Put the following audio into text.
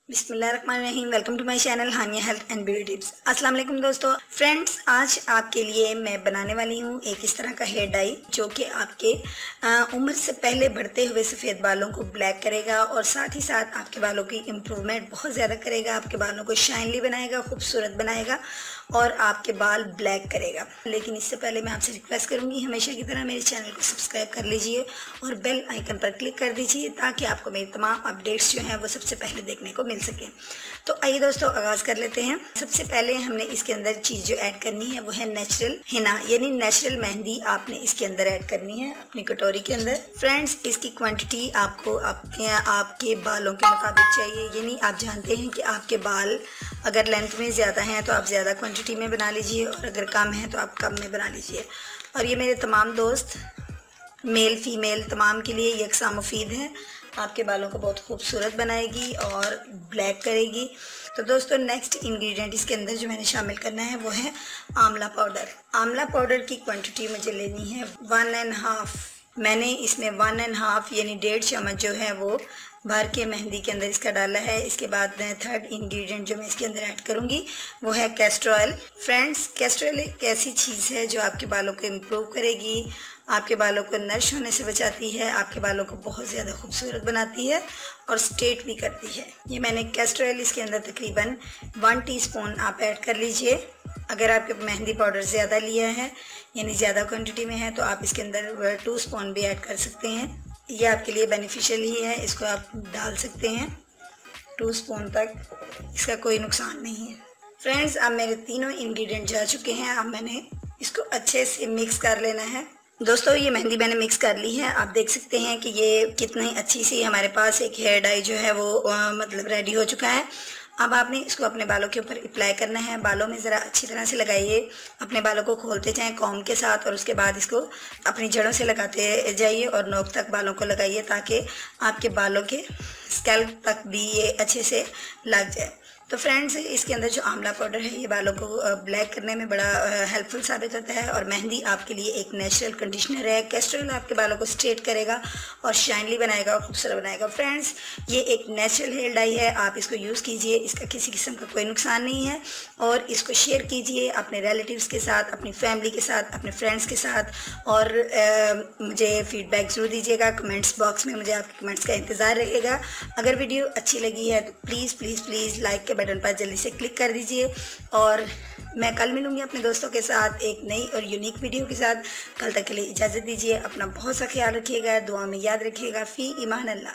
बिस्मिल्लाहिर्रहमानिर्रहीम। Welcome to my channel Haniya health and beauty tips. अस्सलाम वालेकुम दोस्तों। फ्रेंड्स, आज आपके लिए मैं बनाने वाली हूँ एक इस तरह का हेयर डाई जो कि आपके उम्र से पहले बढ़ते हुए सफ़ेद बालों को ब्लैक करेगा और साथ ही साथ आपके बालों की इम्प्रूवमेंट बहुत ज़्यादा करेगा, आपके बालों को शाइनली बनाएगा, खूबसूरत बनाएगा और आपके बाल ब्लैक करेगा। लेकिन इससे पहले मैं आपसे रिक्वेस्ट करूँगी, हमेशा की तरह मेरे चैनल को सब्सक्राइब कर लीजिए और बेल आइकन पर क्लिक कर दीजिए ताकि आपको मेरी तमाम अपडेट्स जो हैं वो सबसे पहले देखने को मिल सके। तो आइए दोस्तों, आगाज कर लेते हैं। सबसे पहले हमने इसके अंदर चीज जो ऐड करनी है वो है नेचुरल हिना, यानी नेचुरल मेहंदी आपने इसके अंदर ऐड करनी है अपनी कटोरी के अंदर। फ्रेंड्स, इसकी क्वांटिटी आपको आपके बालों के मुताबिक चाहिए, यानी आप जानते हैं कि आपके बाल अगर लेंथ में ज़्यादा हैं तो आप ज़्यादा क्वांटिटी में बना लीजिए और अगर कम है तो आप कम में बना लीजिए। और ये मेरे तमाम दोस्त मेल फीमेल तमाम के लिए यकसा मुफीद है, आपके बालों को बहुत खूबसूरत बनाएगी और ब्लैक करेगी। तो दोस्तों, नेक्स्ट इंग्रेडिएंट इसके अंदर जो मैंने शामिल करना है वो है आंवला पाउडर। आंवला पाउडर की क्वांटिटी मुझे लेनी है 1.5। मैंने इसमें 1.5 यानी 1.5 चम्मच जो है वो भर के मेहंदी के अंदर इसका डाला है। इसके बाद थर्ड इंग्रेडिएंट जो मैं इसके अंदर ऐड करूंगी वो है castor oil. Friends, castor oil एक ऐसी चीज़ है जो आपके बालों को इम्प्रूव करेगी, आपके बालों को नरिश होने से बचाती है, आपके बालों को बहुत ज़्यादा खूबसूरत बनाती है और स्ट्रेट भी करती है। ये मैंने कैस्टर ऑयल इसके अंदर तकरीबन 1 टीस्पून आप ऐड कर लीजिए। अगर आपके मेहंदी पाउडर ज़्यादा लिया है यानी ज़्यादा क्वांटिटी में है तो आप इसके अंदर 2 स्पून भी ऐड कर सकते हैं। ये आपके लिए बेनिफिशियल ही है, इसको आप डाल सकते हैं 2 स्पून तक, इसका कोई नुकसान नहीं है। फ्रेंड्स, अब मेरे तीनों इंग्रेडिएंट जा चुके हैं। अब मैंने इसको अच्छे से मिक्स कर लेना है। दोस्तों, ये मेहंदी मैंने मिक्स कर ली है। आप देख सकते हैं कि ये कितनी अच्छी सी हमारे पास एक हेयर डाई जो है वो मतलब रेडी हो चुका है। अब आपने इसको अपने बालों के ऊपर अप्लाई करना है। बालों में ज़रा अच्छी तरह से लगाइए, अपने बालों को खोलते जाएं कॉम्ब के साथ और उसके बाद इसको अपनी जड़ों से लगाते जाइए और नोक तक बालों को लगाइए ताकि आपके बालों के स्कैल्प तक भी ये अच्छे से लग जाए। तो फ्रेंड्स, इसके अंदर जो आंवला पाउडर है ये बालों को ब्लैक करने में बड़ा हेल्पफुल साबित होता है और मेहंदी आपके लिए एक नेचुरल कंडीशनर है। कैस्टर ऑयल आपके बालों को स्ट्रेट करेगा और शाइनली बनाएगा और खूबसूरत बनाएगा। फ्रेंड्स, ये एक नेचुरल हेयर डाई है, आप इसको यूज़ कीजिए, इसका किसी किस्म का कोई नुकसान नहीं है। और इसको शेयर कीजिए अपने रिलेटिव्स के साथ, अपनी फैमिली के साथ, अपने फ्रेंड्स के साथ और मुझे फीडबैक ज़रूर दीजिएगा। कमेंट्स बॉक्स में मुझे आपके कमेंट्स का इंतज़ार रहेगा। अगर वीडियो अच्छी लगी है तो please please please like button पर जल्दी से क्लिक कर दीजिए और मैं कल मिलूंगी अपने दोस्तों के साथ एक नई और यूनिक वीडियो के साथ। कल तक के लिए इजाज़त दीजिए। अपना बहुत सा ख्याल रखिएगा, दुआ में याद रखिएगा। फ़ी ईमान अल्लाह।